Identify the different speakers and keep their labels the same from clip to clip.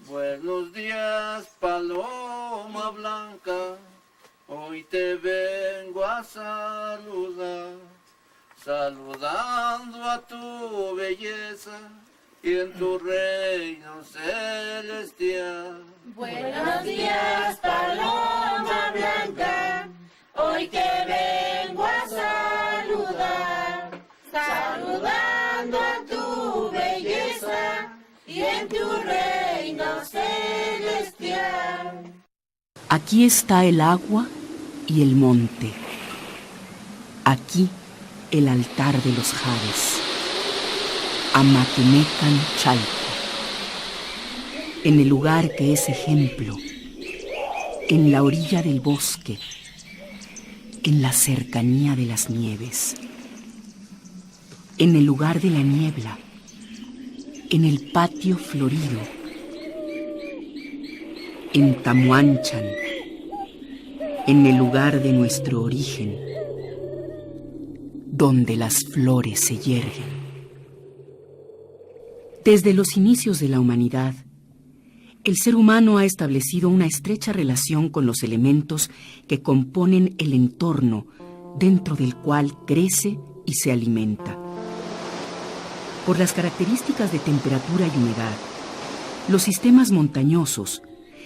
Speaker 1: Buenos días, paloma blanca, hoy te vengo a saludar, saludando a tu belleza y en tu reino celestial.
Speaker 2: Buenos días, paloma blanca, hoy te vengo a saludar, saludando a tu belleza y en tu reino celestial.
Speaker 3: Aquí está el agua y el monte. Aquí el altar de los jades. Amaquemecan Chalco. En el lugar que es ejemplo, en la orilla del bosque, en la cercanía de las nieves, en el lugar de la niebla, en el patio florido, en Tamuanchan, en el lugar de nuestro origen, donde las flores se yerguen. Desde los inicios de la humanidad, el ser humano ha establecido una estrecha relación con los elementos que componen el entorno dentro del cual crece y se alimenta. Por las características de temperatura y humedad, los sistemas montañosos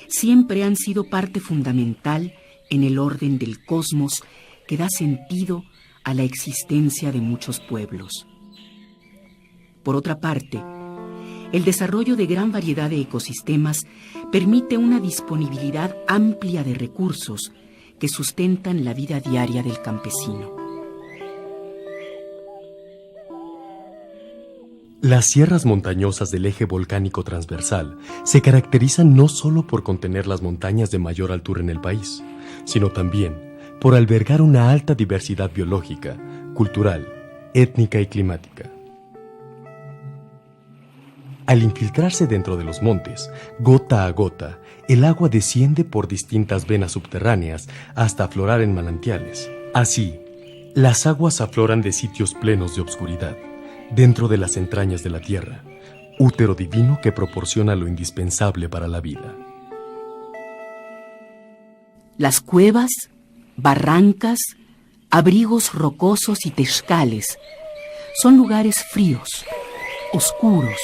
Speaker 3: siempre han sido parte fundamental en el orden del cosmos que da sentido a la existencia de muchos pueblos. Por otra parte, el desarrollo de gran variedad de ecosistemas permite una disponibilidad amplia de recursos que sustentan la vida diaria del campesino.
Speaker 4: Las sierras montañosas del eje volcánico transversal se caracterizan no solo por contener las montañas de mayor altura en el país, sino también por albergar una alta diversidad biológica, cultural, étnica y climática. Al infiltrarse dentro de los montes, gota a gota, el agua desciende por distintas venas subterráneas hasta aflorar en manantiales. Así, las aguas afloran de sitios plenos de obscuridad, dentro de las entrañas de la tierra, útero divino que proporciona lo indispensable para la vida.
Speaker 3: Las cuevas, barrancas, abrigos rocosos y texcales son lugares fríos, oscuros,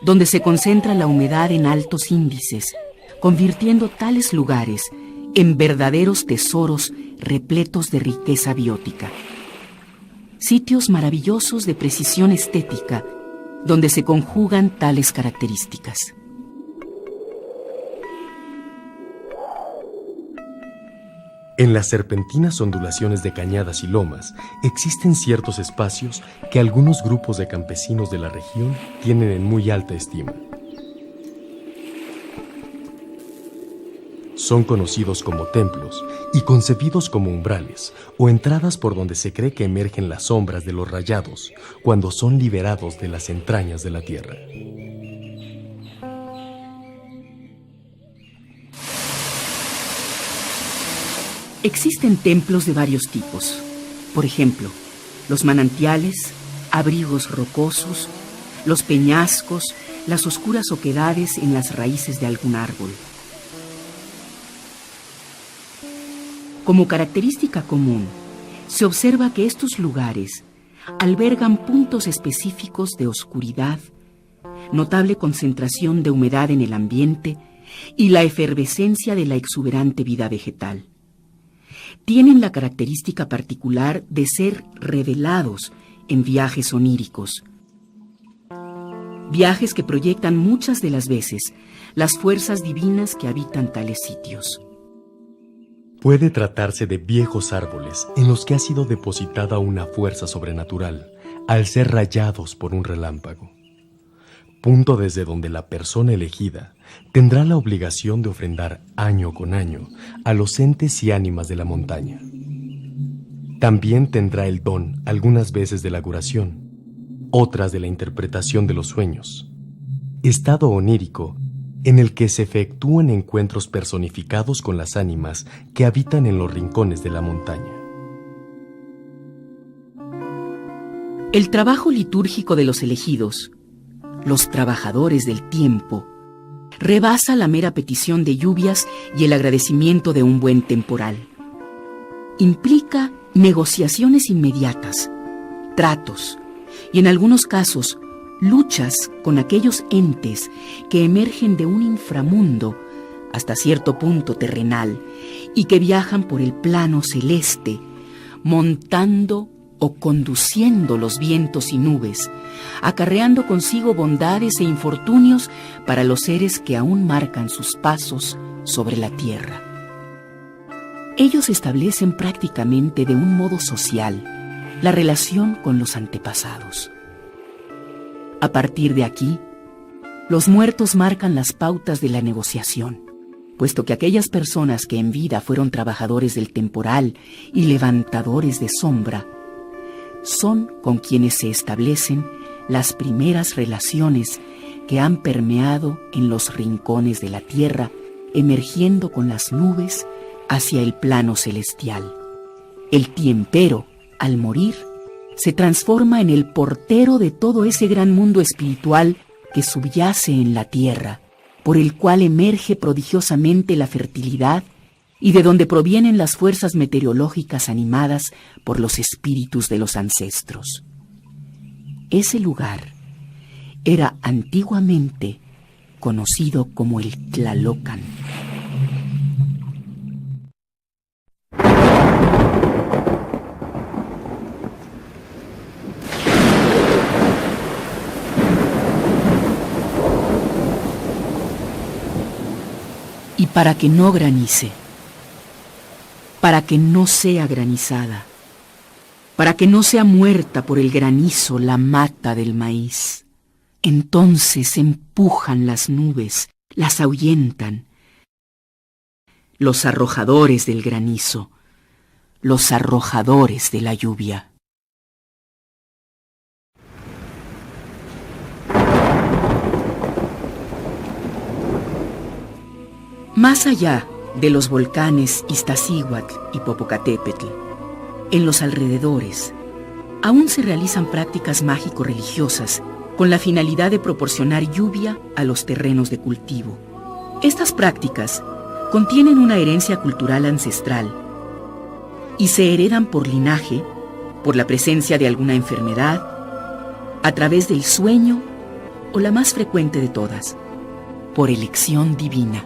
Speaker 3: donde se concentra la humedad en altos índices, convirtiendo tales lugares en verdaderos tesoros repletos de riqueza biótica. Sitios maravillosos de precisión estética, donde se conjugan tales características.
Speaker 4: En las serpentinas ondulaciones de cañadas y lomas existen ciertos espacios que algunos grupos de campesinos de la región tienen en muy alta estima. Son conocidos como templos y concebidos como umbrales o entradas por donde se cree que emergen las sombras de los rayados cuando son liberados de las entrañas de la tierra.
Speaker 3: Existen templos de varios tipos. Por ejemplo, los manantiales, abrigos rocosos, los peñascos, las oscuras oquedades en las raíces de algún árbol. Como característica común, se observa que estos lugares albergan puntos específicos de oscuridad, notable concentración de humedad en el ambiente y la efervescencia de la exuberante vida vegetal. Tienen la característica particular de ser revelados en viajes oníricos. Viajes que proyectan muchas de las veces las fuerzas divinas que habitan tales sitios.
Speaker 4: Puede tratarse de viejos árboles en los que ha sido depositada una fuerza sobrenatural al ser rayados por un relámpago. Punto desde donde la persona elegida tendrá la obligación de ofrendar año con año a los entes y ánimas de la montaña. También tendrá el don algunas veces de la curación, otras de la interpretación de los sueños. Estado onírico en el que se efectúan encuentros personificados con las ánimas que habitan en los rincones de la montaña.
Speaker 3: El trabajo litúrgico de los elegidos, los trabajadores del tiempo, rebasa la mera petición de lluvias y el agradecimiento de un buen temporal. Implica negociaciones inmediatas, tratos y en algunos casos luchas con aquellos entes que emergen de un inframundo hasta cierto punto terrenal y que viajan por el plano celeste, montando o conduciendo los vientos y nubes, acarreando consigo bondades e infortunios para los seres que aún marcan sus pasos sobre la tierra. Ellos establecen prácticamente de un modo social la relación con los antepasados. A partir de aquí, los muertos marcan las pautas de la negociación, puesto que aquellas personas que en vida fueron trabajadores del temporal y levantadores de sombra, son con quienes se establecen las primeras relaciones que han permeado en los rincones de la tierra, emergiendo con las nubes hacia el plano celestial. El tiempero, al morir, se transforma en el portero de todo ese gran mundo espiritual que subyace en la tierra, por el cual emerge prodigiosamente la fertilidad y de donde provienen las fuerzas meteorológicas animadas por los espíritus de los ancestros. Ese lugar era antiguamente conocido como el Tlalocan. Y para que no granice, para que no sea granizada, para que no sea muerta por el granizo la mata del maíz, entonces empujan las nubes, las ahuyentan. Los arrojadores del granizo, los arrojadores de la lluvia. Más allá de los volcanes Iztaccíhuatl y Popocatépetl, en los alrededores, aún se realizan prácticas mágico-religiosas con la finalidad de proporcionar lluvia a los terrenos de cultivo. Estas prácticas contienen una herencia cultural ancestral y se heredan por linaje, por la presencia de alguna enfermedad, a través del sueño o la más frecuente de todas, por elección divina.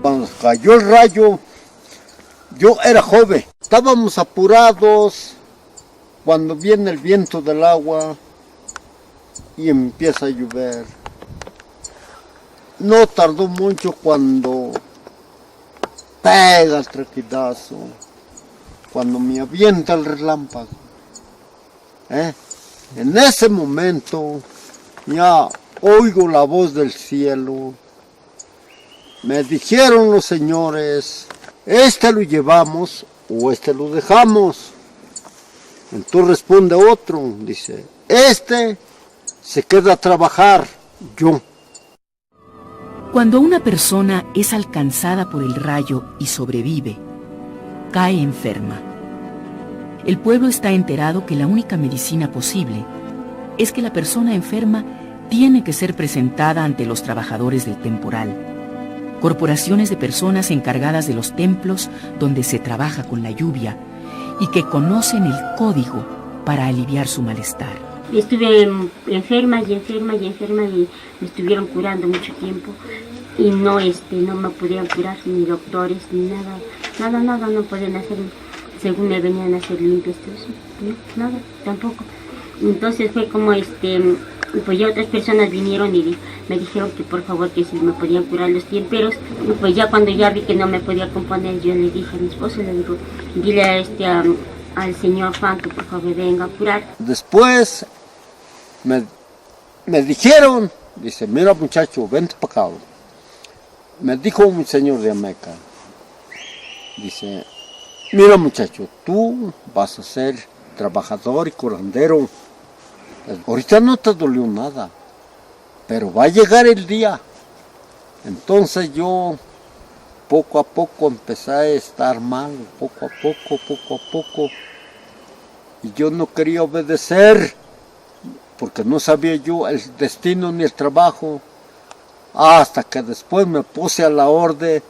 Speaker 5: Cuando cayó el rayo, yo era joven, estábamos apurados cuando viene el viento del agua y empieza a llover. No tardó mucho cuando pega el traquidazo, cuando me avienta el relámpago. En ese momento ya oigo la voz del cielo. Me dijeron los señores, este lo llevamos o este lo dejamos. Entonces responde otro, dice, este se queda a trabajar, yo.
Speaker 3: Cuando una persona es alcanzada por el rayo y sobrevive, cae enferma. El pueblo está enterado que la única medicina posible es que la persona enferma tiene que ser presentada ante los trabajadores del temporal, corporaciones de personas encargadas de los templos donde se trabaja con la lluvia y que conocen el código para aliviar su malestar.
Speaker 2: Estuve enferma y me estuvieron curando mucho tiempo y no me podían curar ni doctores ni nada no podían hacer, según me venían a hacer limpias, nada, tampoco. Entonces fue como pues ya otras personas vinieron y me dijeron que por favor que si me podían curar los tiemperos. Y pues ya cuando ya vi que no me podía componer, yo le dije a mi esposo, le digo, dile al señor Juan que por favor venga a curar.
Speaker 5: Después me dijeron, dice, mira muchacho, vente para acá. Me dijo un señor de Ameca, dice, mira muchacho, tú vas a ser trabajador y curandero. Ahorita no te dolió nada, pero va a llegar el día. Entonces yo poco a poco empecé a estar mal, poco a poco. Y yo no quería obedecer, porque no sabía yo el destino ni el trabajo. hasta que después me puse a la orden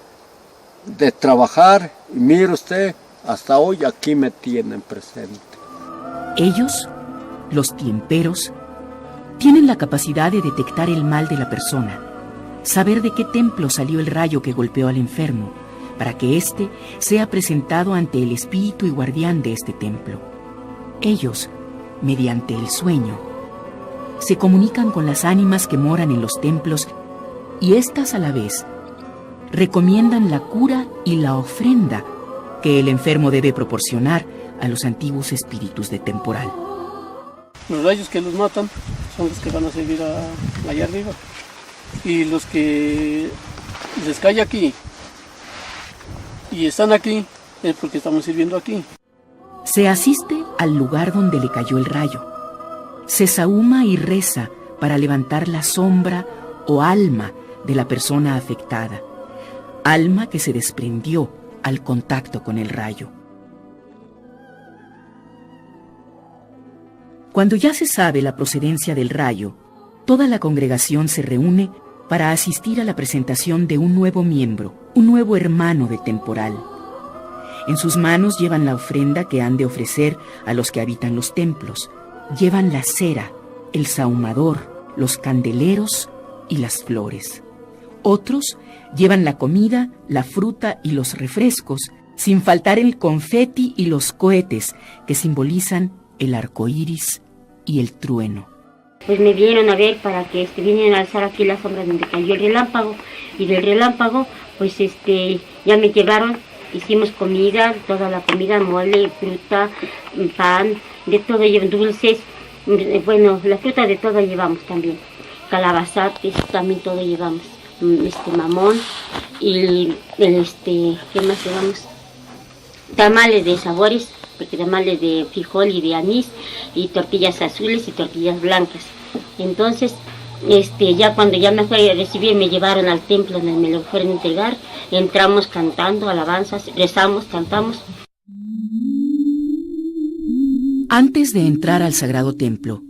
Speaker 5: de trabajar y mire usted, hasta hoy aquí me tienen presente.
Speaker 3: Ellos, los tiemperos, tienen la capacidad de detectar el mal de la persona, saber de qué templo salió el rayo que golpeó al enfermo, para que éste sea presentado ante el espíritu y guardián de este templo. Ellos, mediante el sueño, se comunican con las ánimas que moran en los templos y éstas a la vez recomiendan la cura y la ofrenda que el enfermo debe proporcionar a los antiguos espíritus de temporal.
Speaker 6: Los rayos que los matan son los que van a servir allá arriba. Y los que les cae aquí y están aquí es porque estamos sirviendo aquí.
Speaker 3: Se asiste al lugar donde le cayó el rayo. Se sahuma y reza para levantar la sombra o alma de la persona afectada, alma que se desprendió al contacto con el rayo. Cuando ya se sabe la procedencia del rayo, toda la congregación se reúne para asistir a la presentación de un nuevo miembro, un nuevo hermano de temporal. En sus manos llevan la ofrenda que han de ofrecer a los que habitan los templos. Llevan la cera, el sahumador, los candeleros y las flores. Otros llevan la comida, la fruta y los refrescos, sin faltar el confeti y los cohetes que simbolizan el arco iris y el trueno.
Speaker 2: Pues me vinieron a ver para que vinieran a alzar aquí la sombra donde cayó el relámpago, y del relámpago pues ya me llevaron, hicimos comida, toda la comida, mole, fruta, pan, de todo, dulces, bueno, la fruta de todo llevamos también, calabazates, también todo llevamos, mamón, y ¿qué más llevamos? Tamales de sabores, porque tamales de frijol y de anís, y tortillas azules y tortillas blancas. Entonces, ya cuando ya me fue a recibir, me llevaron al templo donde me lo fueron a entregar. Entramos cantando alabanzas, rezamos, cantamos.
Speaker 3: Antes de entrar al sagrado templo,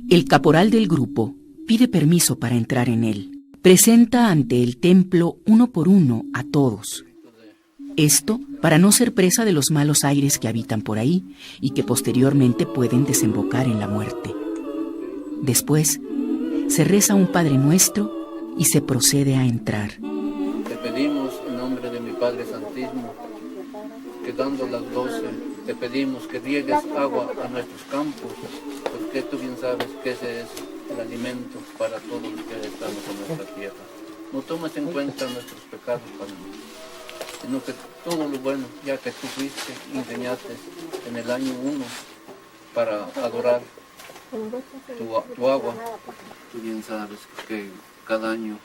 Speaker 3: el caporal del grupo pide permiso para entrar en él. Presenta ante el templo uno por uno a todos. Esto para no ser presa de los malos aires que habitan por ahí y que posteriormente pueden desembocar en la muerte. Después, se reza un Padre Nuestro y se procede a entrar.
Speaker 1: Te pedimos en nombre de mi Padre Santísimo, que dando las 12, te pedimos que riegues agua a nuestros campos, porque tú bien sabes que ese es el alimento para todos los que estamos en nuestra tierra. No tomes en cuenta nuestros pecados, Padre, sino que todo lo bueno, ya que tú fuiste y enseñaste en el año 1 para adorar tu agua. Tú bien sabes que cada año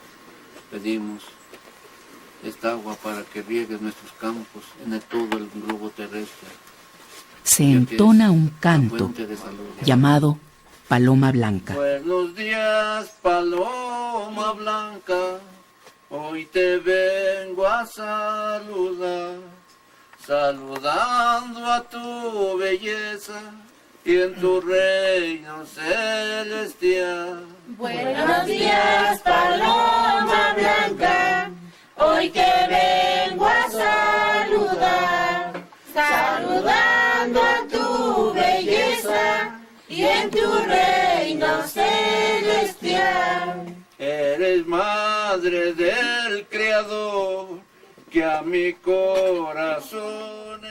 Speaker 1: pedimos esta agua para que riegues nuestros campos en todo el globo terrestre.
Speaker 3: Se entona un canto llamado Paloma Blanca.
Speaker 1: Buenos días, Paloma Blanca, hoy te vengo a saludar, saludando a tu belleza y en tu reino celestial.
Speaker 7: Buenos días, Paloma Blanca, hoy te vengo a saludar, saludando a tu belleza y en tu reino celestial.
Speaker 1: Eres madre del Creador, que a mi corazón...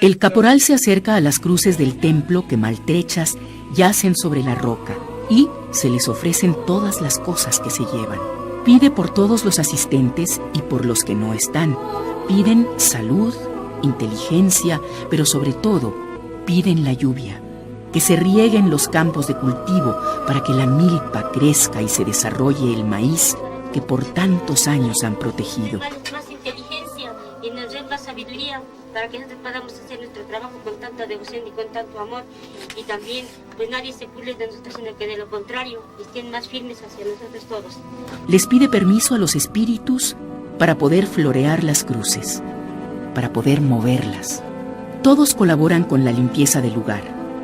Speaker 3: El caporal se acerca a las cruces del templo que maltrechas yacen sobre la roca y se les ofrecen todas las cosas que se llevan. Pide por todos los asistentes y por los que no están. Piden salud, inteligencia, pero sobre todo piden la lluvia, que se rieguen los campos de cultivo para que la milpa crezca y se desarrolle el maíz que por tantos años han protegido.
Speaker 2: Más inteligencia y nos den más sabiduría para que nosotros podamos hacer nuestro trabajo con tanta devoción y con tanto amor, y también pues nadie se burle de nosotros, sino que de lo contrario estén más firmes hacia nosotros todos.
Speaker 3: Les pide permiso a los espíritus para poder florear las cruces, para poder moverlas. Todos colaboran con la limpieza del lugar.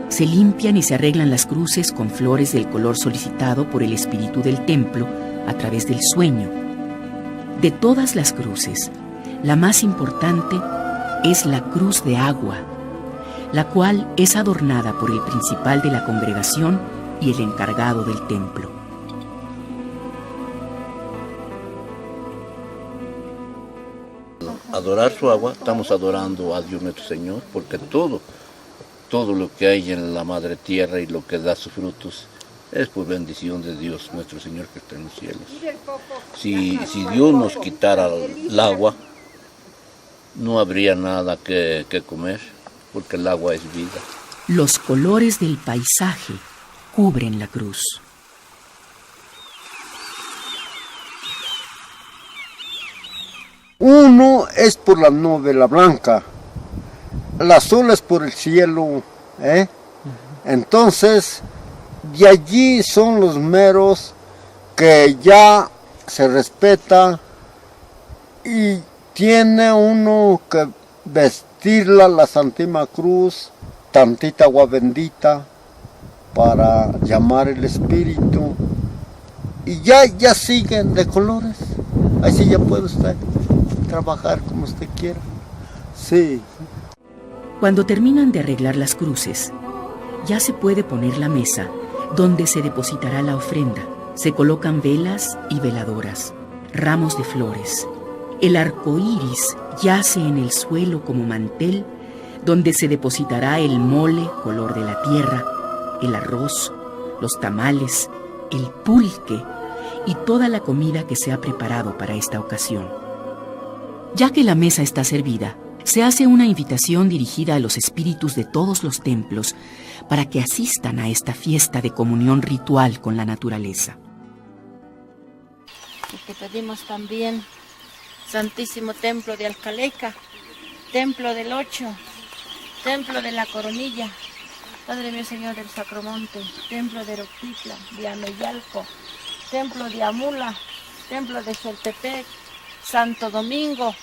Speaker 3: Se limpian y se arreglan las cruces con flores del color solicitado por el espíritu del templo a través del sueño. De todas las cruces, la más importante es la cruz de agua, la cual es adornada por el principal de la congregación y el encargado del templo.
Speaker 1: Adorar su agua, estamos adorando a Dios nuestro Señor, porque todo lo que hay en la madre tierra y lo que da sus frutos es por bendición de Dios nuestro Señor que está en los cielos. Si Dios nos quitara el agua, no habría nada que comer, porque el agua es vida.
Speaker 3: Los colores del paisaje cubren la cruz.
Speaker 5: Uno es por la nube, la blanca, la azul es por el cielo, Entonces, de allí son los meros que ya se respeta y tiene uno que vestirla la Santísima Cruz, tantita agua bendita para llamar el espíritu y ya siguen de colores. Así ya puede usted trabajar como usted quiera. Sí.
Speaker 3: Cuando terminan de arreglar las cruces, ya se puede poner la mesa donde se depositará la ofrenda. Se colocan velas y veladoras, ramos de flores. El arco iris yace en el suelo como mantel donde se depositará el mole, color de la tierra, el arroz, los tamales, el pulque y toda la comida que se ha preparado para esta ocasión. Ya que la mesa está servida, se hace una invitación dirigida a los espíritus de todos los templos para que asistan a esta fiesta de comunión ritual con la naturaleza.
Speaker 8: Y te pedimos también, Santísimo Templo de Alcaleca, Templo del Ocho, Templo de la Coronilla, Padre mío Señor del Sacromonte, Templo de Roquitla, de Ameyalco, Templo de Amula, Templo de Xoltepec, Santo Domingo,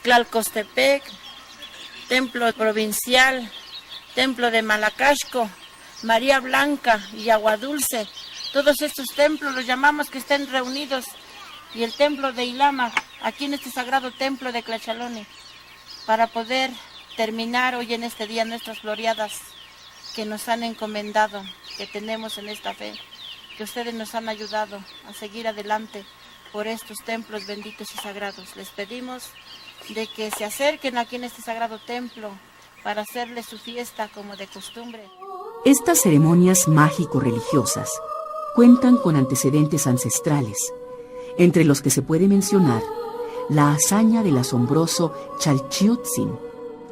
Speaker 8: Tlalcostepec, Templo Provincial, Templo de Malacashco, María Blanca y Agua Dulce. Todos estos templos los llamamos que estén reunidos y el templo de Ilama, aquí en este sagrado templo de Clachalone, para poder terminar hoy en este día nuestras gloriadas que nos han encomendado, que tenemos en esta fe, que ustedes nos han ayudado a seguir adelante por estos templos benditos y sagrados. Les pedimos de que se acerquen aquí en este sagrado templo para hacerles su fiesta como de costumbre.
Speaker 3: Estas ceremonias mágico-religiosas cuentan con antecedentes ancestrales, entre los que se puede mencionar la hazaña del asombroso Chalchiutzin,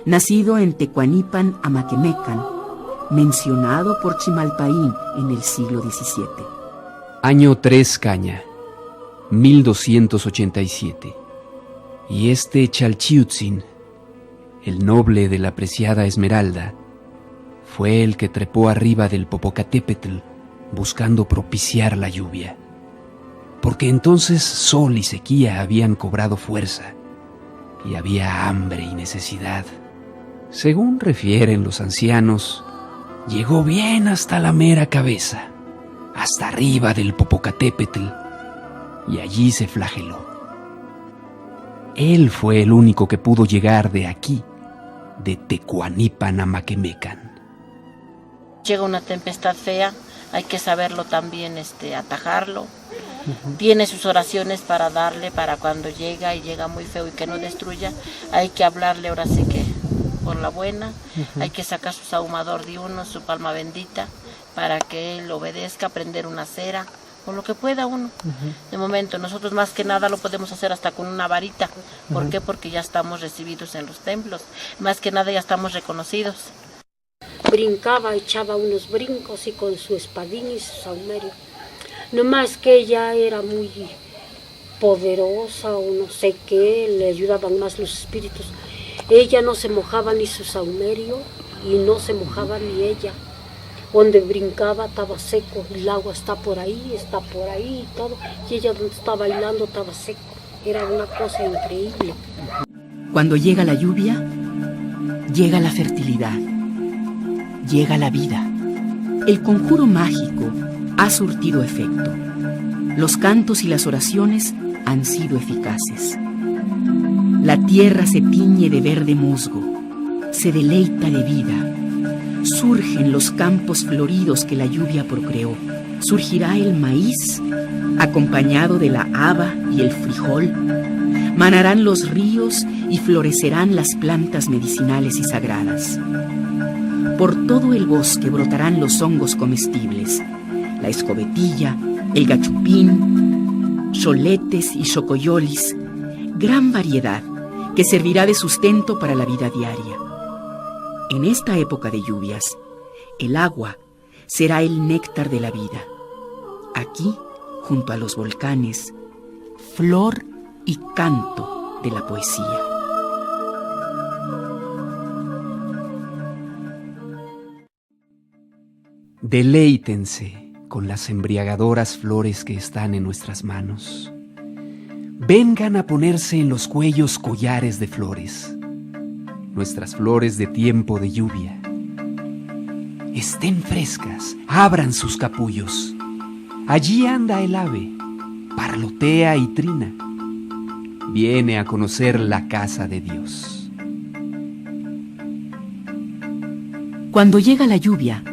Speaker 3: nacido en Tecuanipan, Amaquemecan, mencionado por Chimalpaín en el siglo XVII.
Speaker 9: Año 3 Caña, 1287. Y este Chalchiutzin, el noble de la preciada Esmeralda, fue el que trepó arriba del Popocatépetl buscando propiciar la lluvia, porque entonces sol y sequía habían cobrado fuerza y había hambre y necesidad. Según refieren los ancianos, llegó bien hasta la mera cabeza, hasta arriba del Popocatépetl, y allí se flageló. Él fue el único que pudo llegar de aquí, de Tecuanipan a Maquemecan.
Speaker 8: Llega una tempestad fea, hay que saberlo también atajarlo. Tiene sus oraciones para darle, para cuando llega y llega muy feo y que no destruya, hay que hablarle ahora sí que por la buena, hay que sacar su sahumador de uno, su palma bendita, para que él obedezca, prender una cera, o lo que pueda uno. De momento, nosotros más que nada lo podemos hacer hasta con una varita. ¿Por qué? Porque ya estamos recibidos en los templos, más que nada ya estamos reconocidos.
Speaker 2: Brincaba, echaba unos brincos y con su espadín y su saumerio. No más que ella era muy poderosa o no sé qué, le ayudaban más los espíritus. Ella no se mojaba ni su saumerio y no se mojaba ni ella. Donde brincaba estaba seco, el agua está por ahí y todo. Y ella donde está bailando estaba seco. Era una cosa increíble.
Speaker 3: Cuando llega la lluvia, llega la fertilidad, llega la vida. El conjuro mágico ha surtido efecto. Los cantos y las oraciones han sido eficaces. La tierra se tiñe de verde musgo, se deleita de vida. Surgen los campos floridos que la lluvia procreó. Surgirá el maíz, acompañado de la haba y el frijol. Manarán los ríos y florecerán las plantas medicinales y sagradas. Por todo el bosque brotarán los hongos comestibles, la escobetilla, el gachupín, choletes y xocoyolis, gran variedad que servirá de sustento para la vida diaria. En esta época de lluvias, el agua será el néctar de la vida. Aquí, junto a los volcanes, flor y canto de la poesía.
Speaker 9: Deleítense con las embriagadoras flores que están en nuestras manos. Vengan a ponerse en los cuellos collares de flores, nuestras flores de tiempo de lluvia. Estén frescas, abran sus capullos. Allí anda el ave, parlotea y trina. Viene a conocer la casa de Dios.
Speaker 3: Cuando llega la lluvia,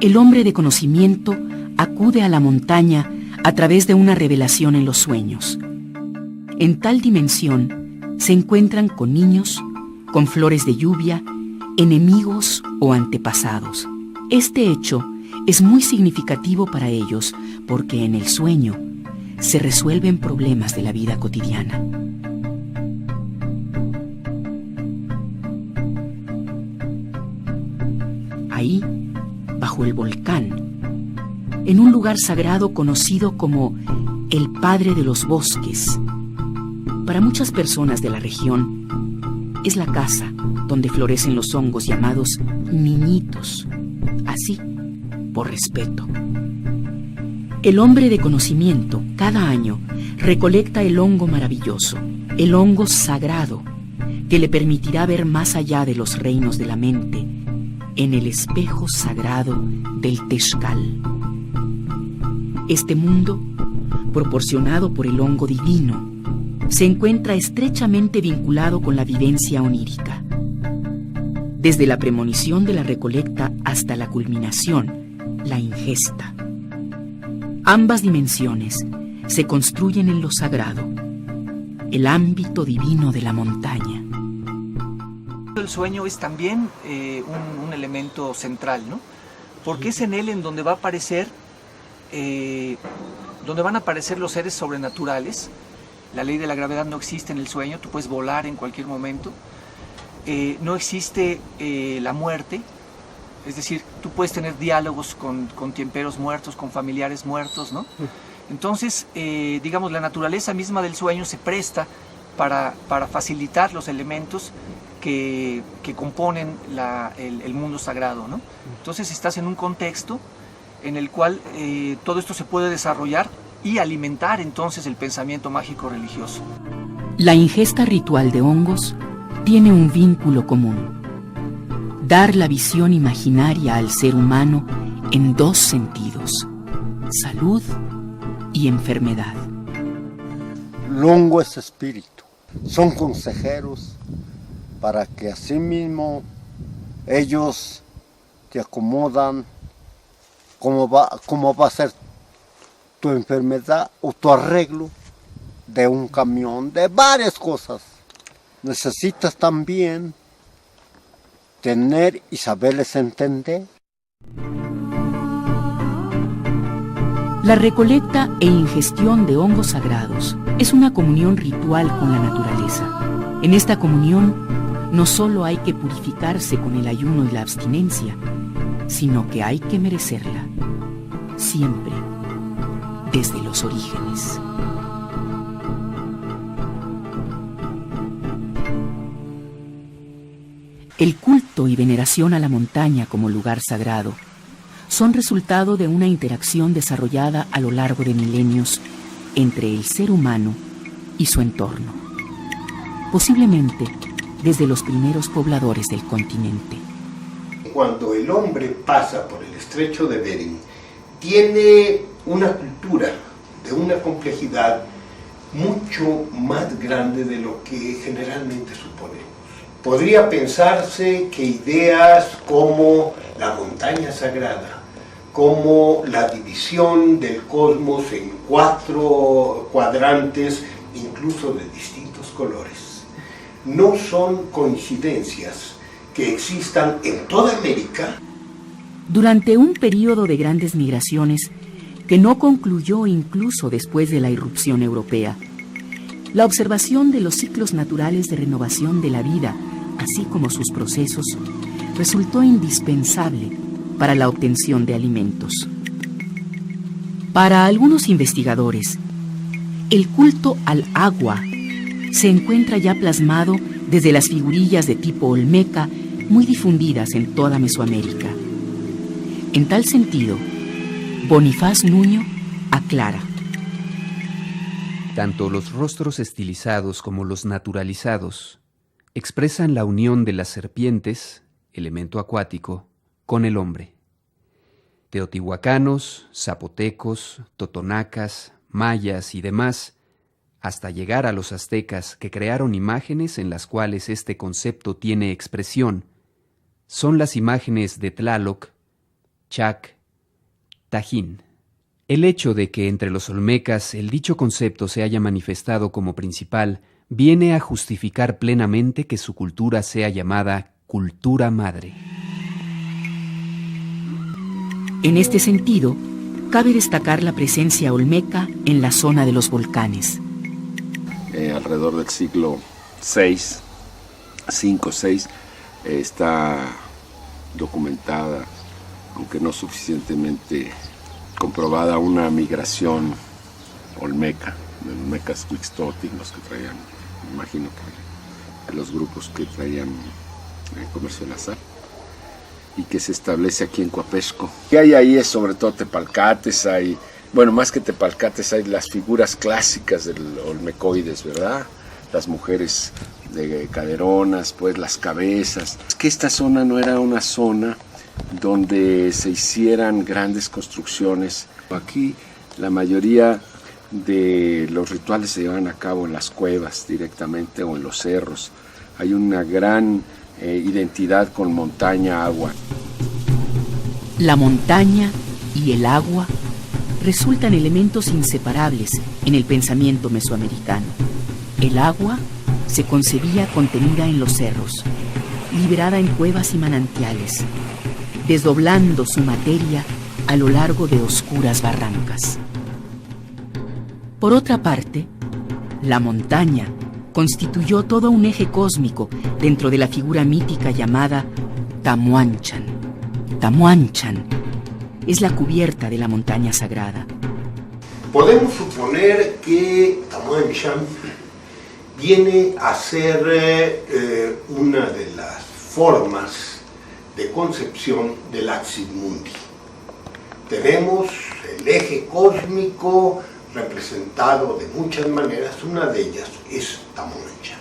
Speaker 3: el hombre de conocimiento acude a la montaña a través de una revelación en los sueños. En tal dimensión se encuentran con niños, con flores de lluvia, enemigos o antepasados. Este hecho es muy significativo para ellos porque en el sueño se resuelven problemas de la vida cotidiana. Ahí, bajo el volcán, en un lugar sagrado conocido como el Padre de los Bosques, para muchas personas de la región, es la casa donde florecen los hongos llamados niñitos, así, por respeto. El hombre de conocimiento, cada año, recolecta el hongo maravilloso, el hongo sagrado, que le permitirá ver más allá de los reinos de la mente, en el espejo sagrado del Texcal. Este mundo, proporcionado por el hongo divino, se encuentra estrechamente vinculado con la vivencia onírica. Desde la premonición de la recolecta hasta la culminación, la ingesta. Ambas dimensiones se construyen en lo sagrado, el ámbito divino de la montaña.
Speaker 10: El sueño es también un elemento central, ¿no? Porque es en él en donde va a aparecer, donde van a aparecer los seres sobrenaturales. La ley de la gravedad no existe en el sueño, tú puedes volar en cualquier momento. No existe la muerte, es decir, tú puedes tener diálogos con tiemperos muertos, con familiares muertos, ¿no? Entonces, digamos, la naturaleza misma del sueño se presta para facilitar los elementos que componen el mundo sagrado, ¿no? Entonces estás en un contexto en el cual todo esto se puede desarrollar y alimentar entonces el pensamiento mágico religioso.
Speaker 3: La ingesta ritual de hongos tiene un vínculo común: dar la visión imaginaria al ser humano en dos sentidos, salud y enfermedad.
Speaker 5: El hongo es espíritu, son consejeros para que así mismo ellos te acomodan cómo va a ser tu enfermedad o tu arreglo de un camión, de varias cosas. Necesitas también tener y saberles entender.
Speaker 3: La recolecta e ingestión de hongos sagrados es una comunión ritual con la naturaleza. En esta comunión no solo hay que purificarse con el ayuno y la abstinencia, sino que hay que merecerla, siempre, desde los orígenes. El culto y veneración a la montaña como lugar sagrado son resultado de una interacción desarrollada a lo largo de milenios entre el ser humano y su entorno, posiblemente desde los primeros pobladores del continente.
Speaker 11: Cuando el hombre pasa por el estrecho de Bering, tiene una cultura de una complejidad mucho más grande de lo que generalmente suponemos. Podría pensarse que ideas como la montaña sagrada, como la división del cosmos en 4 cuadrantes, incluso de distintos colores, no son coincidencias que existan en toda América.
Speaker 3: Durante un período de grandes migraciones que no concluyó incluso después de la irrupción europea, la observación de los ciclos naturales de renovación de la vida, así como sus procesos, resultó indispensable para la obtención de alimentos. Para algunos investigadores, el culto al agua se encuentra ya plasmado desde las figurillas de tipo olmeca muy difundidas en toda Mesoamérica. En tal sentido, Bonifaz Nuño aclara:
Speaker 9: tanto los rostros estilizados como los naturalizados expresan la unión de las serpientes, elemento acuático, con el hombre. Teotihuacanos, zapotecos, totonacas, mayas y demás, hasta llegar a los aztecas que crearon imágenes en las cuales este concepto tiene expresión, son las imágenes de Tlaloc, Chac, Tajín. El hecho de que entre los olmecas el dicho concepto se haya manifestado como principal viene a justificar plenamente que su cultura sea llamada cultura madre.
Speaker 3: En este sentido, cabe destacar la presencia olmeca en la zona de los volcanes.
Speaker 12: Alrededor del siglo VI, V-VI, está documentada, aunque no suficientemente comprobada, una migración olmeca, de olmecas Huixtotl, los que traían, me imagino que los grupos que traían comercio de la sal, y que se establece aquí en Coapexco. ¿Qué hay ahí? Es sobre todo tepalcates, hay, bueno, más que tepalcates, hay las figuras clásicas del olmecoides, ¿verdad? Las mujeres de caderonas, pues las cabezas. Es que esta zona no era una zona donde se hicieran grandes construcciones. Aquí la mayoría de los rituales se llevan a cabo en las cuevas directamente o en los cerros. Hay una gran identidad con montaña, agua.
Speaker 3: La montaña y el agua resultan elementos inseparables en el pensamiento mesoamericano. El agua se concebía contenida en los cerros, liberada en cuevas y manantiales, desdoblando su materia a lo largo de oscuras barrancas. Por otra parte, la montaña constituyó todo un eje cósmico dentro de la figura mítica llamada Tamuanchan. Tamuanchan es la cubierta de la montaña sagrada.
Speaker 11: Podemos suponer que Tamuanchan viene a ser una de las formas de concepción del Axis Mundi. Tenemos el eje cósmico representado de muchas maneras, una de ellas es Tamuanchan.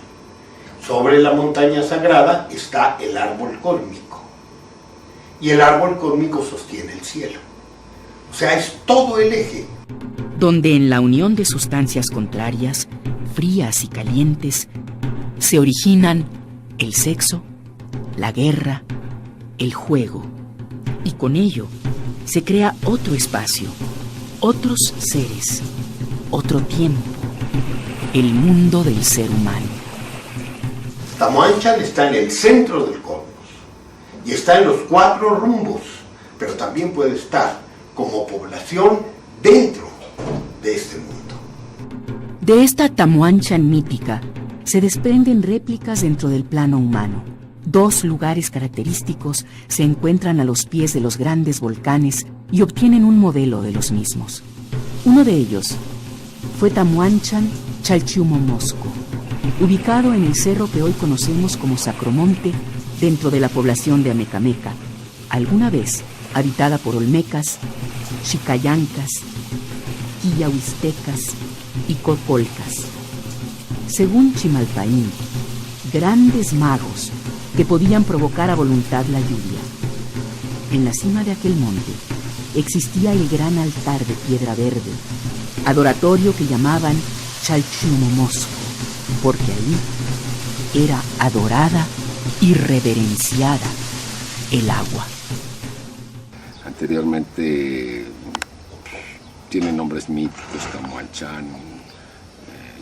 Speaker 11: Sobre la montaña sagrada está el árbol cósmico, y el árbol cósmico sostiene el cielo. O sea, es todo el eje.
Speaker 3: Donde en la unión de sustancias contrarias, frías y calientes, se originan el sexo, la guerra, el juego, y con ello se crea otro espacio, otros seres, otro tiempo, el mundo del ser humano.
Speaker 11: Tamuanchan está en el centro del cosmos y está en los 4 rumbos, pero también puede estar como población dentro de este mundo.
Speaker 3: De esta Tamuanchan mítica se desprenden réplicas dentro del plano humano. 2 lugares característicos se encuentran a los pies de los grandes volcanes y obtienen un modelo de los mismos. Uno de ellos fue Tamuanchan Chalchiumomosco, ubicado en el cerro que hoy conocemos como Sacromonte, dentro de la población de Amecameca, alguna vez habitada por olmecas, xicallancas, quillahuistecas y cocolcas. Según Chimalpaín, grandes magos que podían provocar a voluntad la lluvia. En la cima de aquel monte existía el gran altar de piedra verde, adoratorio que llamaban Chalchumomosco, porque ahí era adorada y reverenciada el agua.
Speaker 12: Anteriormente tiene nombres míticos, Tamuanchán,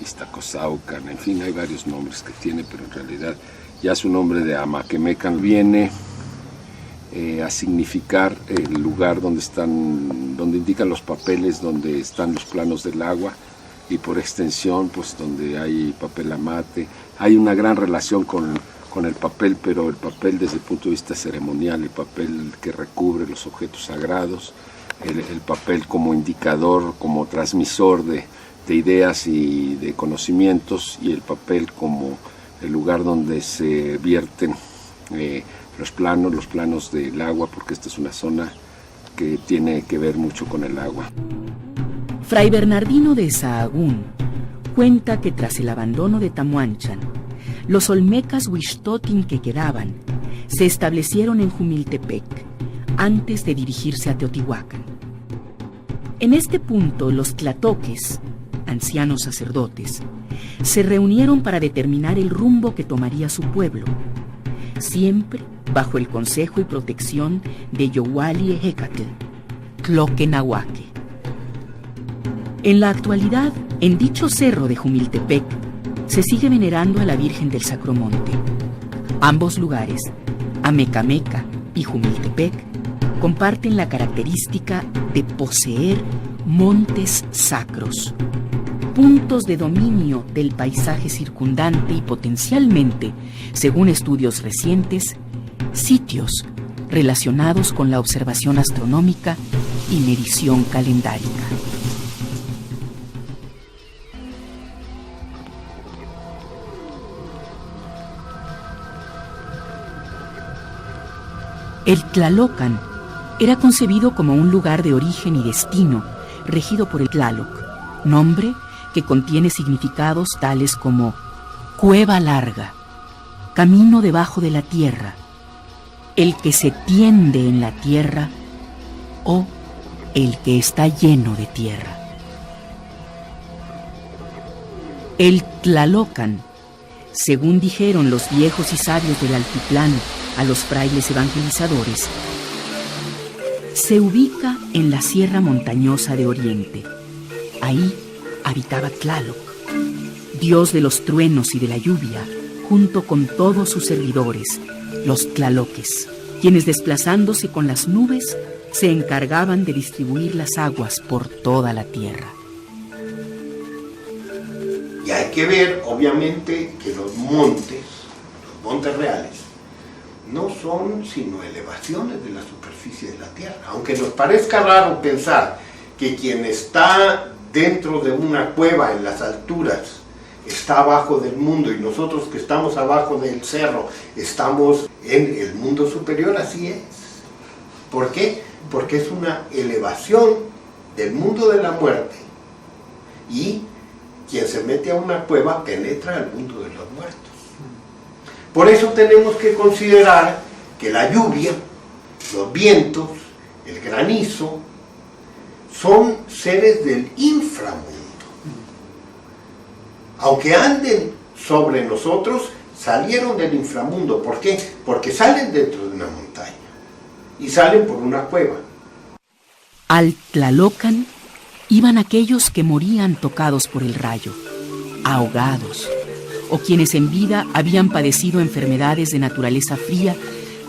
Speaker 12: Iztacosaucan, en fin, hay varios nombres que tiene, pero en realidad ya su nombre de Amaquemecan viene a significar el lugar donde indican los papeles, donde están los planos del agua, y por extensión, pues donde hay papel amate. Hay una gran relación con el papel, pero el papel desde el punto de vista ceremonial, el papel que recubre los objetos sagrados, el papel como indicador, como transmisor de ideas y de conocimientos, y el papel como el lugar donde se vierten los planos del agua, porque esta es una zona que tiene que ver mucho con el agua.
Speaker 3: Fray Bernardino de Sahagún cuenta que tras el abandono de Tamuanchan, los olmecas huixtotin que quedaban se establecieron en Jumiltepec antes de dirigirse a Teotihuacán. En este punto, los tlatoques, ancianos sacerdotes, se reunieron para determinar el rumbo que tomaría su pueblo, siempre bajo el consejo y protección de Yowali Ejecatl, Tloquenahuaque. En la actualidad, en dicho cerro de Jumiltepec, se sigue venerando a la Virgen del Sacromonte. Ambos lugares, Amecameca y Jumiltepec, comparten la característica de poseer montes sacros, puntos de dominio del paisaje circundante y potencialmente, según estudios recientes, sitios relacionados con la observación astronómica y medición calendárica. El Tlalocan era concebido como un lugar de origen y destino regido por el Tlaloc, nombre que contiene significados tales como cueva larga, camino debajo de la tierra, el que se tiende en la tierra o el que está lleno de tierra. El Tlalocan, según dijeron los viejos y sabios del altiplano a los frailes evangelizadores, se ubica en la sierra montañosa de Oriente. Ahí habitaba Tlaloc, dios de los truenos y de la lluvia, junto con todos sus servidores, los tlaloques, quienes desplazándose con las nubes se encargaban de distribuir las aguas por toda la tierra.
Speaker 11: Y hay que ver, obviamente, que los montes reales, no son sino elevaciones de la superficie de la tierra. Aunque nos parezca raro pensar que quien está dentro de una cueva en las alturas está abajo del mundo y nosotros que estamos abajo del cerro estamos en el mundo superior, así es. ¿Por qué? Porque es una elevación del mundo de la muerte, y quien se mete a una cueva penetra al mundo de los muertos. Por eso tenemos que considerar que la lluvia, los vientos, el granizo, son seres del inframundo. Aunque anden sobre nosotros, salieron del inframundo. ¿Por qué? Porque salen dentro de una montaña y salen por una cueva.
Speaker 3: Al Tlalocan iban aquellos que morían tocados por el rayo, ahogados, o quienes en vida habían padecido enfermedades de naturaleza fría,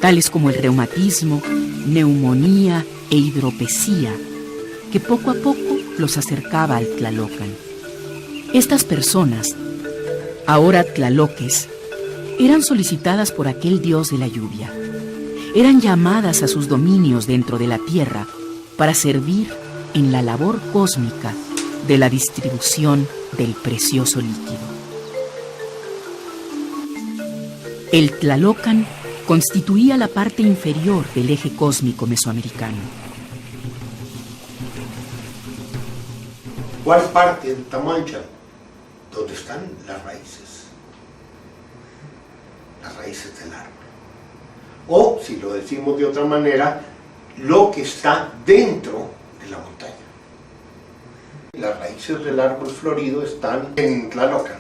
Speaker 3: tales como el reumatismo, neumonía e hidropesía, que poco a poco los acercaba al Tlalocan. Estas personas, ahora tlaloques, eran solicitadas por aquel dios de la lluvia. Eran llamadas a sus dominios dentro de la tierra para servir en la labor cósmica de la distribución del precioso líquido. El Tlalocan constituía la parte inferior del eje cósmico mesoamericano.
Speaker 11: ¿Cuál parte de Tamuanchan? Donde están las raíces del árbol. O, si lo decimos de otra manera, lo que está dentro de la montaña. las raíces del árbol florido están en Tlalocan.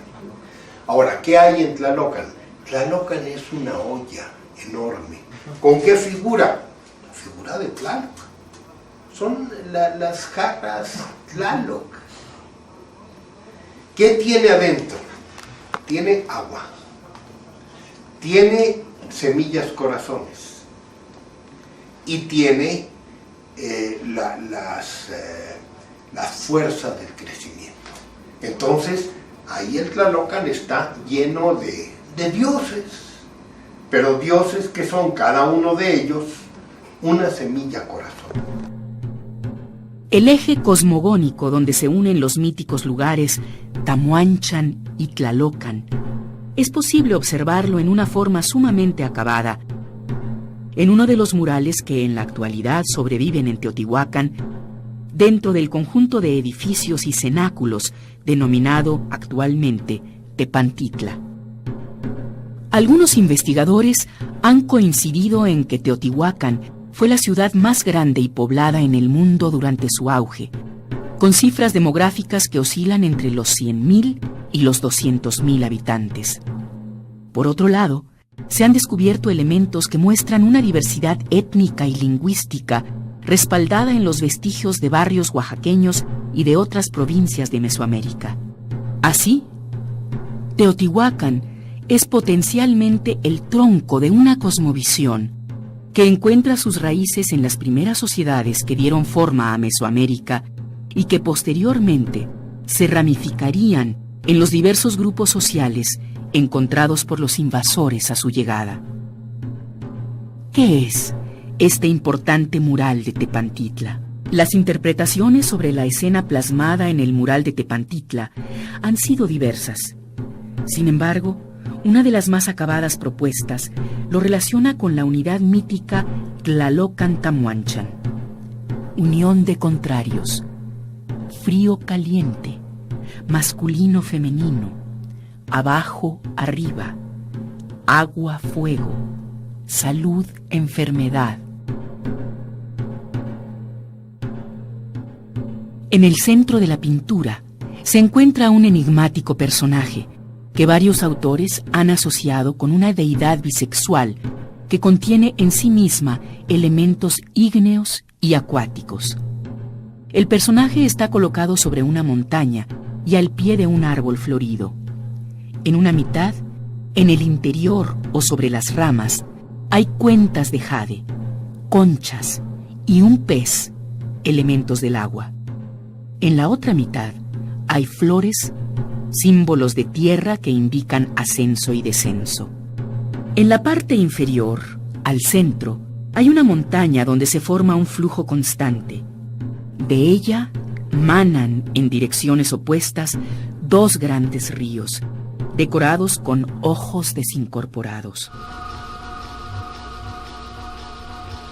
Speaker 11: Ahora, ¿qué hay en Tlalocan? Tlalocan es una olla enorme. ¿Con qué figura? La figura de Tlaloc. Son las jarras Tlaloc. ¿Qué tiene adentro? Tiene agua. Tiene semillas corazones. Y tiene las fuerzas del crecimiento. Entonces, ahí el Tlalocan está lleno de dioses, pero dioses que son cada uno de ellos una semilla corazón.
Speaker 3: El eje cosmogónico donde se unen los míticos lugares Tamuanchan y Tlalocan es posible observarlo en una forma sumamente acabada en uno de los murales que en la actualidad sobreviven en Teotihuacán, dentro del conjunto de edificios y cenáculos denominado actualmente Tepantitla. Algunos investigadores han coincidido en que Teotihuacán fue la ciudad más grande y poblada en el mundo durante su auge, con cifras demográficas que oscilan entre los 100.000 y los 200.000 habitantes. Por otro lado, se han descubierto elementos que muestran una diversidad étnica y lingüística respaldada en los vestigios de barrios oaxaqueños y de otras provincias de Mesoamérica. Así, Teotihuacán es potencialmente el tronco de una cosmovisión que encuentra sus raíces en las primeras sociedades que dieron forma a Mesoamérica y que posteriormente se ramificarían en los diversos grupos sociales encontrados por los invasores a su llegada. ¿Qué es este importante mural de Tepantitla? Las interpretaciones sobre la escena plasmada en el mural de Tepantitla han sido diversas. Sin embargo, una de las más acabadas propuestas lo relaciona con la unidad mítica Tlalocan-Tamuanchan. Unión de contrarios, frío-caliente, masculino-femenino, abajo-arriba, agua-fuego, salud-enfermedad. En el centro de la pintura se encuentra un enigmático personaje que varios autores han asociado con una deidad bisexual que contiene en sí misma elementos ígneos y acuáticos. El personaje está colocado sobre una montaña y al pie de un árbol florido. En una mitad, en el interior o sobre las ramas, hay cuentas de jade, conchas y un pez, elementos del agua. En la otra mitad hay flores, símbolos de tierra que indican ascenso y descenso. En la parte inferior, al centro, hay una montaña donde se forma un flujo constante. De ella manan en direcciones opuestas dos grandes ríos, decorados con ojos desincorporados.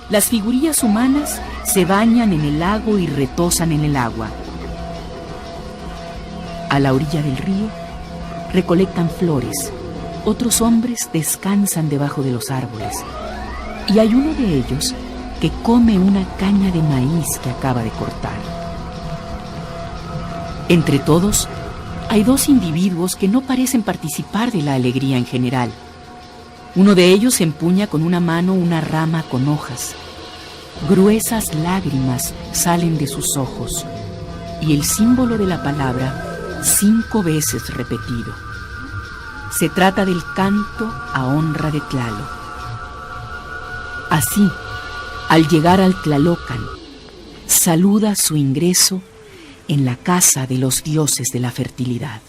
Speaker 3: Las figurillas humanas se bañan en el lago y retosan en el agua. A la orilla del río recolectan flores, otros hombres descansan debajo de los árboles y hay uno de ellos que come una caña de maíz que acaba de cortar. Entre todos, hay dos individuos que no parecen participar de la alegría en general. Uno de ellos empuña con una mano una rama con hojas. Gruesas lágrimas salen de sus ojos y el símbolo de la palabra 5 veces repetido. Se trata del canto a honra de Tlaloc. Así, al llegar al Tlalocan, saluda su ingreso en la casa de los dioses de la fertilidad.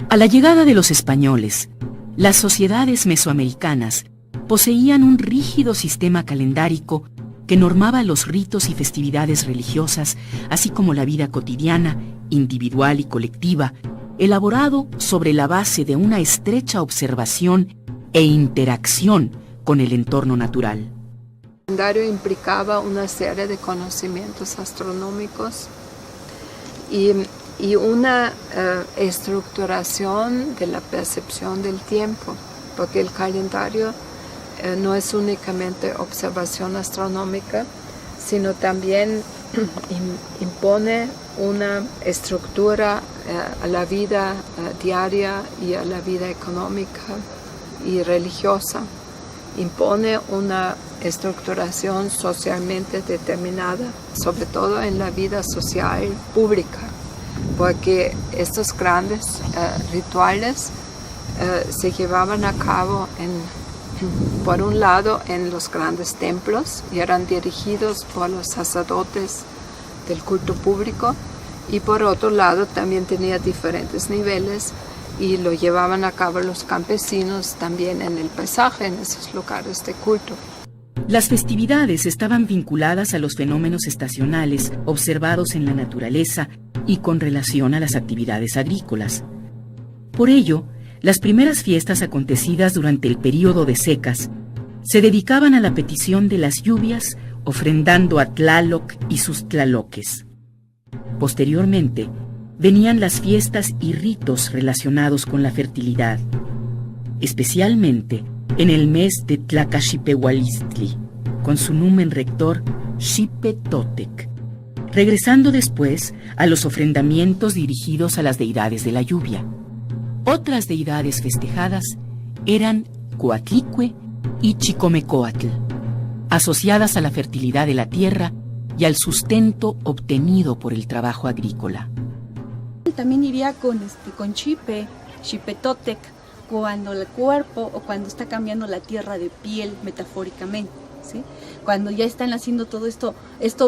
Speaker 3: A la llegada de los españoles, las sociedades mesoamericanas poseían un rígido sistema calendárico que normaba los ritos y festividades religiosas, así como la vida cotidiana, individual y colectiva, elaborado sobre la base de una estrecha observación e interacción con el entorno natural.
Speaker 13: El calendario implicaba una serie de conocimientos astronómicos y una estructuración de la percepción del tiempo, porque el calendario no es únicamente observación astronómica, sino también impone una estructura a la vida diaria y a la vida económica y religiosa. Impone una estructuración socialmente determinada, sobre todo en la vida social pública, porque estos grandes rituales se llevaban a cabo por un lado en los grandes templos y eran dirigidos por los sacerdotes del culto público, y por otro lado también tenía diferentes niveles y lo llevaban a cabo los campesinos también en el paisaje, en esos lugares de culto.
Speaker 3: Las festividades estaban vinculadas a los fenómenos estacionales observados en la naturaleza y con relación a las actividades agrícolas. Por ello, las primeras fiestas acontecidas durante el período de secas se dedicaban a la petición de las lluvias, ofrendando a Tlaloc y sus tlaloques. Posteriormente, venían las fiestas y ritos relacionados con la fertilidad, especialmente en el mes de Tlacaxipehualistli, con su numen rector Xipetotec, regresando después a los ofrendamientos dirigidos a las deidades de la lluvia. Otras deidades festejadas eran Coatlicue y Chicomecoatl, asociadas a la fertilidad de la tierra y al sustento obtenido por el trabajo agrícola.
Speaker 14: También iría con Xipetotec, cuando el cuerpo o cuando está cambiando la tierra de piel metafóricamente, ¿sí? Cuando ya están haciendo todo esto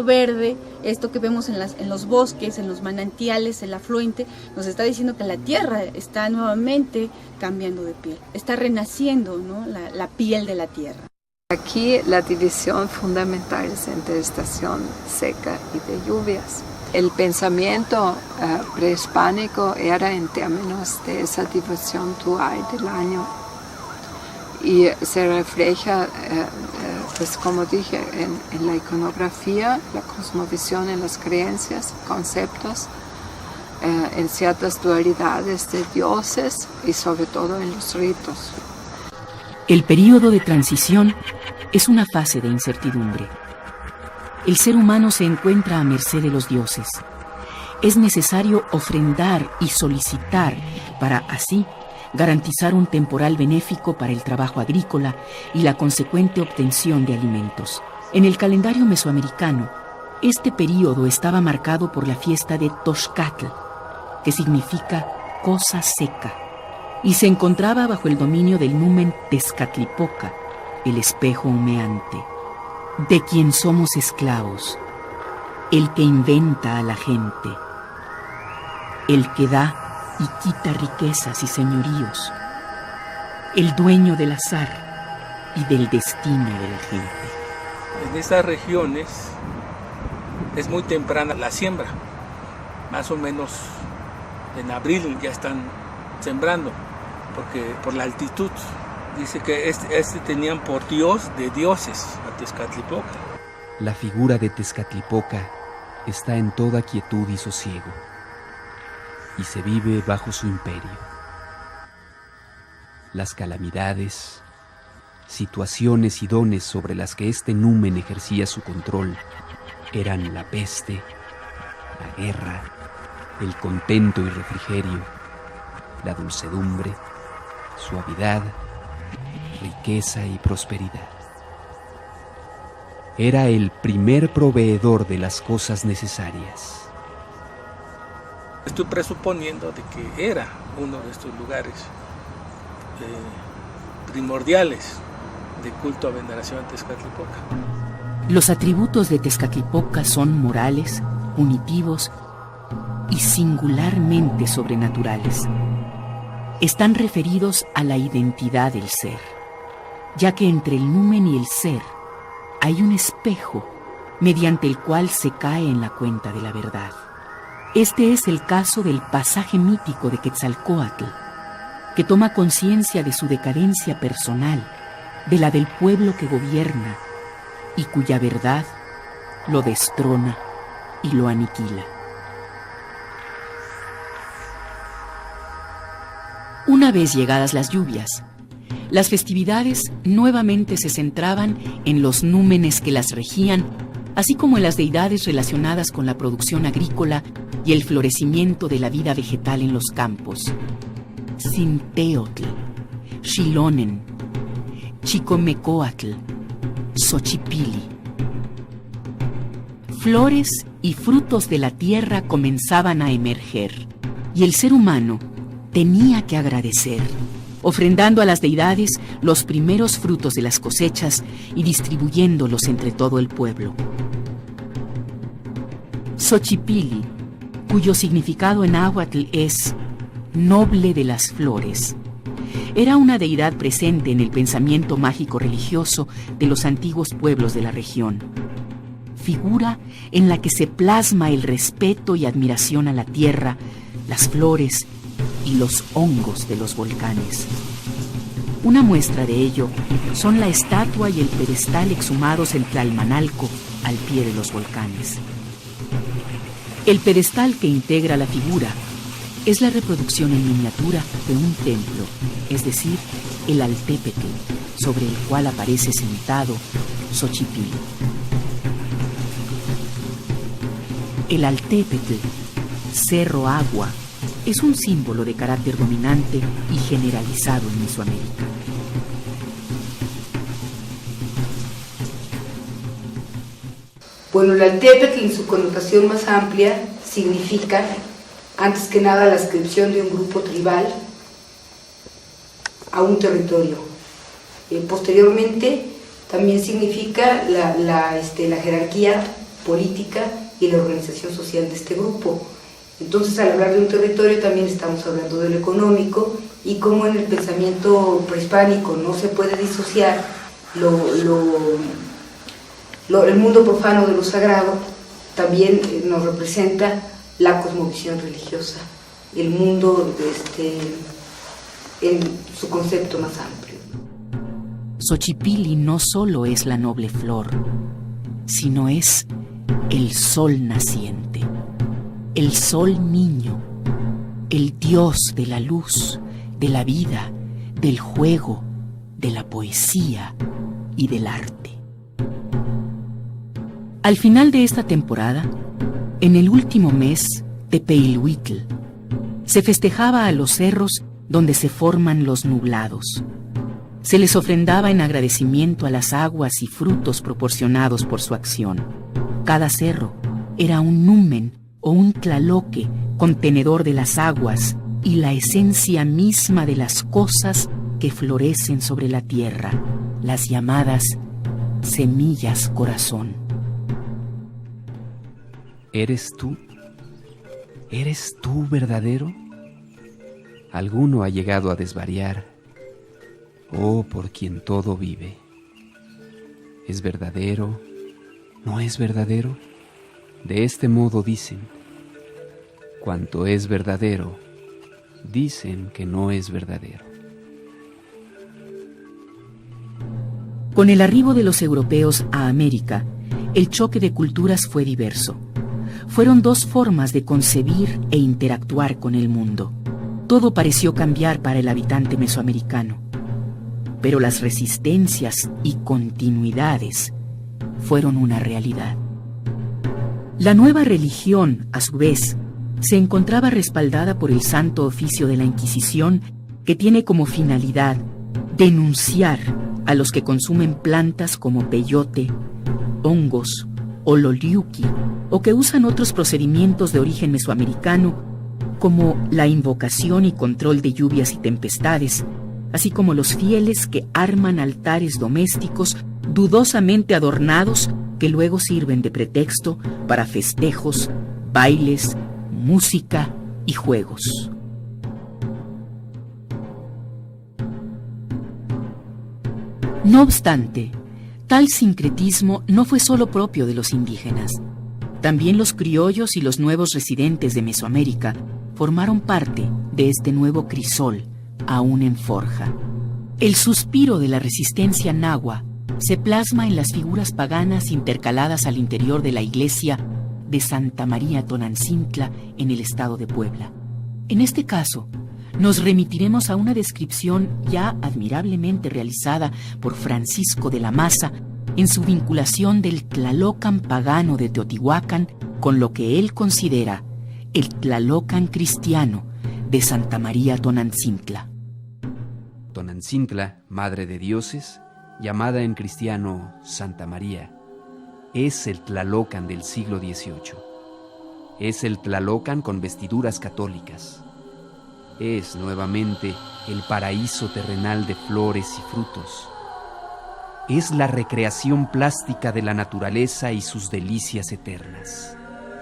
Speaker 14: verde, esto que vemos en los bosques, en los manantiales, el afluente, nos está diciendo que la tierra está nuevamente cambiando de piel, está renaciendo, ¿no? la piel de la tierra.
Speaker 13: Aquí la división fundamental es entre estación seca y de lluvias. El pensamiento prehispánico era en términos de esa división dual del año y se refleja, pues como dije, en la iconografía, la cosmovisión, en las creencias, conceptos, en ciertas dualidades de dioses y sobre todo en los ritos.
Speaker 3: El período de transición es una fase de incertidumbre. El ser humano se encuentra a merced de los dioses. Es necesario ofrendar y solicitar para así garantizar un temporal benéfico para el trabajo agrícola y la consecuente obtención de alimentos. En el calendario mesoamericano, este período estaba marcado por la fiesta de Toxcatl, que significa cosa seca, y se encontraba bajo el dominio del numen Tezcatlipoca, el espejo humeante, de quien somos esclavos, el que inventa a la gente, el que da y quita riquezas y señoríos, el dueño del azar y del destino de la gente.
Speaker 15: En estas regiones es muy temprana la siembra, más o menos en abril ya están sembrando, porque por la altitud. Dice que este tenían por dios de dioses a Tezcatlipoca.
Speaker 9: La figura de Tezcatlipoca está en toda quietud y sosiego, y se vive bajo su imperio. Las calamidades, situaciones y dones sobre las que este numen ejercía su control eran la peste, la guerra, el contento y refrigerio, la dulcedumbre, suavidad, riqueza y prosperidad. Era el primer proveedor de las cosas necesarias.
Speaker 15: Estoy presuponiendo de que era uno de estos lugares primordiales de culto a veneración a Tezcatlipoca.
Speaker 3: Los atributos de Tezcatlipoca son morales, punitivos y singularmente sobrenaturales. Están referidos a la identidad del ser, ya que entre el numen y el ser hay un espejo mediante el cual se cae en la cuenta de la verdad. Este es el caso del pasaje mítico de Quetzalcóatl, que toma conciencia de su decadencia personal, de la del pueblo que gobierna y cuya verdad lo destrona y lo aniquila. Una vez llegadas las lluvias, las festividades nuevamente se centraban en los númenes que las regían así como en las deidades relacionadas con la producción agrícola y el florecimiento de la vida vegetal en los campos. Sinteotl, Xilonen, Chicomecoatl, Xochipilli. Flores y frutos de la tierra comenzaban a emerger, y el ser humano tenía que agradecer, ofrendando a las deidades los primeros frutos de las cosechas y distribuyéndolos entre todo el pueblo. Xochipilli, cuyo significado en náhuatl es noble de las flores, era una deidad presente en el pensamiento mágico religioso de los antiguos pueblos de la región. Figura en la que se plasma el respeto y admiración a la tierra, las flores y los hongos de los volcanes. Una muestra de ello son la estatua y el pedestal exhumados en Tlalmanalco, al pie de los volcanes. El pedestal que integra la figura es la reproducción en miniatura de un templo, es decir, el Altépetl, sobre el cual aparece sentado Xochipilli. El Altépetl, Cerro Agua, es un símbolo de carácter dominante y generalizado en Mesoamérica.
Speaker 16: Bueno, el Altépetl en su connotación más amplia significa, antes que nada, la adscripción de un grupo tribal a un territorio. Posteriormente, también significa la jerarquía política y la organización social de este grupo. Entonces, al hablar de un territorio también estamos hablando de lo económico, y como en el pensamiento prehispánico no se puede disociar el mundo profano de lo sagrado, también nos representa la cosmovisión religiosa, el mundo en su concepto más amplio.
Speaker 3: Xochipilli no solo es la noble flor, sino es el sol naciente, el sol niño, el dios de la luz, de la vida, del juego, de la poesía y del arte. Al final de esta temporada, en el último mes de Tepeilhuitl, se festejaba a los cerros donde se forman los nublados. Se les ofrendaba en agradecimiento a las aguas y frutos proporcionados por su acción. Cada cerro era un numen o un tlaloque, contenedor de las aguas y la esencia misma de las cosas que florecen sobre la tierra, las llamadas semillas corazón.
Speaker 9: ¿Eres tú? ¿Eres tú verdadero? Alguno ha llegado a desvariar, oh por quien todo vive. ¿Es verdadero? ¿No es verdadero? De este modo dicen. Cuanto es verdadero, dicen que no es verdadero.
Speaker 3: Con el arribo de los europeos a América, el choque de culturas fue diverso. Fueron dos formas de concebir e interactuar con el mundo. Todo pareció cambiar para el habitante mesoamericano, pero las resistencias y continuidades fueron una realidad. La nueva religión, a su vez, se encontraba respaldada por el Santo Oficio de la Inquisición, que tiene como finalidad denunciar a los que consumen plantas como peyote, hongos o loliuqui, o que usan otros procedimientos de origen mesoamericano, como la invocación y control de lluvias y tempestades, así como los fieles que arman altares domésticos dudosamente adornados que luego sirven de pretexto para festejos, bailes, música y juegos. No obstante, tal sincretismo no fue solo propio de los indígenas. También los criollos y los nuevos residentes de Mesoamérica formaron parte de este nuevo crisol, aún en forja. El suspiro de la resistencia nahua se plasma en las figuras paganas intercaladas al interior de la iglesia de Santa María Tonancintla en el estado de Puebla. En este caso, nos remitiremos a una descripción ya admirablemente realizada por Francisco de la Maza en su vinculación del Tlalocan pagano de Teotihuacán con lo que él considera el Tlalocan cristiano de Santa María Tonantzintla.
Speaker 9: Tonantzintla, Madre de Dioses, llamada en cristiano Santa María, es el Tlalocan del siglo XVIII. Es el Tlalocan con vestiduras católicas. Es nuevamente el paraíso terrenal de flores y frutos. Es la recreación plástica de la naturaleza y sus delicias eternas.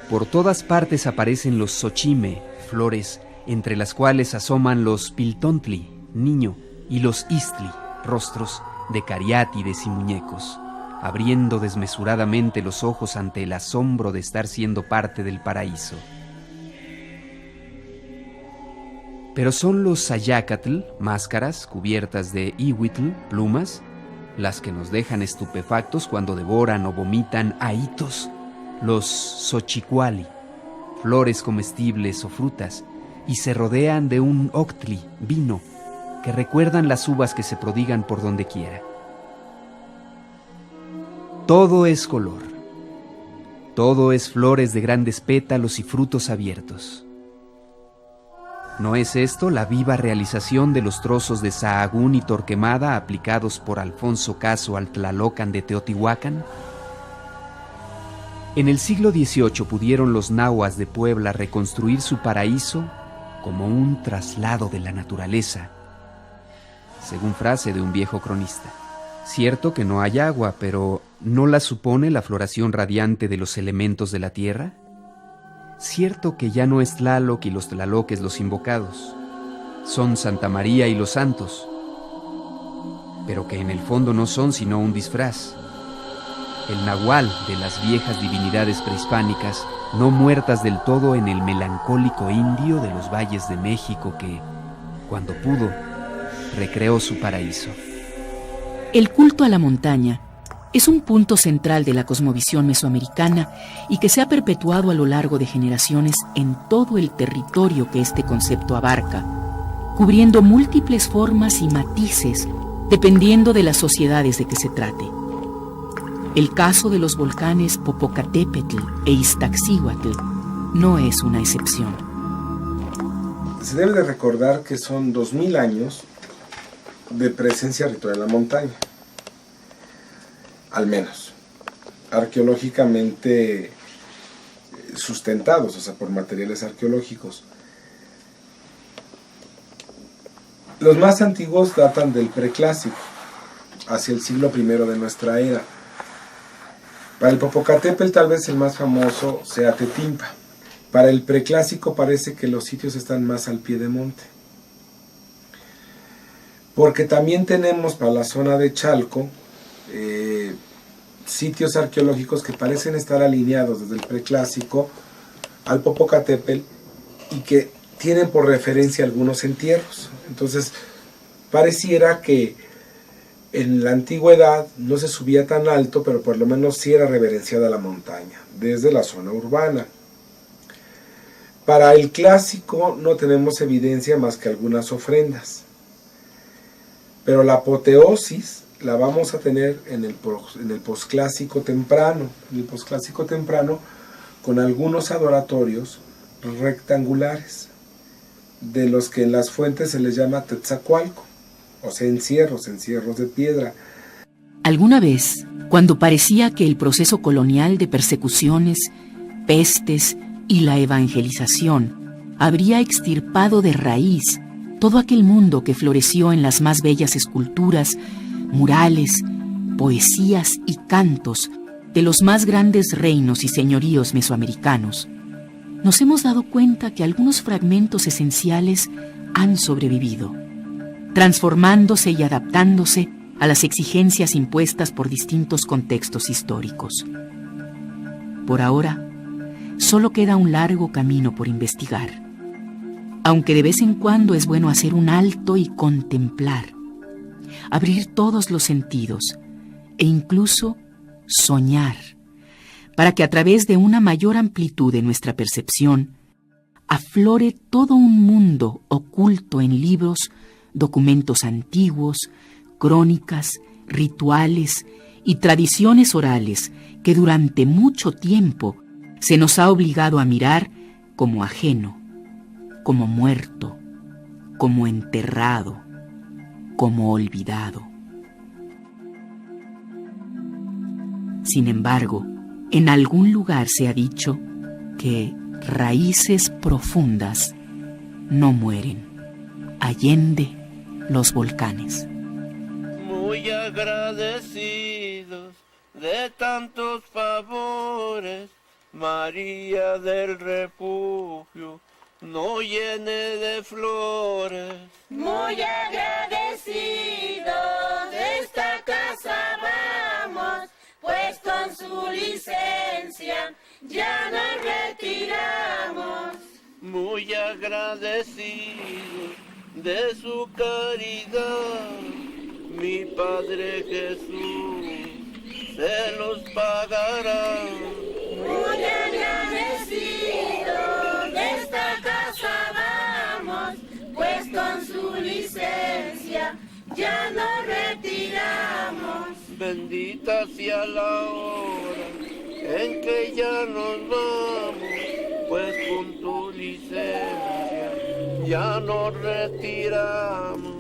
Speaker 9: Por todas partes aparecen los xochime, flores, entre las cuales asoman los piltontli, niño, y los istli, rostros de cariátides y muñecos, abriendo desmesuradamente los ojos ante el asombro de estar siendo parte del paraíso. Pero son los sayacatl, máscaras cubiertas de ihuitl, plumas, las que nos dejan estupefactos cuando devoran o vomitan ahitos, los xochicuali, flores comestibles o frutas, y se rodean de un octli, vino, que recuerdan las uvas que se prodigan por donde quiera. Todo es color, todo es flores de grandes pétalos y frutos abiertos. ¿No es esto la viva realización de los trozos de Sahagún y Torquemada aplicados por Alfonso Caso al Tlalocan de Teotihuacán? En el siglo XVIII pudieron los nahuas de Puebla reconstruir su paraíso como un traslado de la naturaleza, según frase de un viejo cronista. Cierto que no hay agua, pero ¿no la supone la floración radiante de los elementos de la tierra? Cierto que ya no es Tlaloc y los tlaloques los invocados, son Santa María y los santos, pero que en el fondo no son sino un disfraz. El nahual de las viejas divinidades prehispánicas, no muertas del todo en el melancólico indio de los valles de México que, cuando pudo, recreó su paraíso.
Speaker 3: El culto a la montaña es un punto central de la cosmovisión mesoamericana y que se ha perpetuado a lo largo de generaciones en todo el territorio que este concepto abarca, cubriendo múltiples formas y matices dependiendo de las sociedades de que se trate. El caso de los volcanes Popocatépetl e Iztaccíhuatl no es una excepción.
Speaker 17: Se debe de recordar que son 2000 años de presencia ritual en la montaña, al menos arqueológicamente sustentados, o sea, por materiales arqueológicos. Los más antiguos datan del preclásico, hacia el siglo I de nuestra era. Para el Popocatépetl tal vez el más famoso sea Tetimpa. Para el preclásico parece que los sitios están más al pie de monte. Porque también tenemos para la zona de Chalco sitios arqueológicos que parecen estar alineados desde el preclásico al Popocatépetl y que tienen por referencia algunos entierros. Entonces pareciera que en la antigüedad no se subía tan alto, pero por lo menos sí era reverenciada la montaña, desde la zona urbana. Para el clásico no tenemos evidencia más que algunas ofrendas. Pero la apoteosis la vamos a tener en el posclásico temprano. En el posclásico temprano, con algunos adoratorios rectangulares, de los que en las fuentes se les llama Tetzacualco, o sea, encierros de piedra.
Speaker 3: Alguna vez, cuando parecía que el proceso colonial de persecuciones, pestes y la evangelización habría extirpado de raíz todo aquel mundo que floreció en las más bellas esculturas, murales, poesías y cantos de los más grandes reinos y señoríos mesoamericanos, nos hemos dado cuenta que algunos fragmentos esenciales han sobrevivido, transformándose y adaptándose a las exigencias impuestas por distintos contextos históricos. Por ahora, solo queda un largo camino por investigar, aunque de vez en cuando es bueno hacer un alto y contemplar, abrir todos los sentidos e incluso soñar, para que a través de una mayor amplitud de nuestra percepción aflore todo un mundo oculto en libros, documentos antiguos, crónicas, rituales y tradiciones orales que durante mucho tiempo se nos ha obligado a mirar como ajeno, como muerto, como enterrado, como olvidado. Sin embargo, en algún lugar se ha dicho que raíces profundas no mueren, allende los volcanes.
Speaker 1: Muy agradecidos de tantos favores, María del Refugio, no llene de flores.
Speaker 7: Muy agradecidos de esta casa vamos, pues con su licencia ya nos retiramos.
Speaker 1: Muy agradecidos de su caridad, mi Padre Jesús se los pagará.
Speaker 7: Muy agradecidos de esta casa vamos, pues con su licencia ya nos retiramos.
Speaker 1: Bendita sea la hora en que ya nos vamos, pues con tu licencia ya nos retiramos.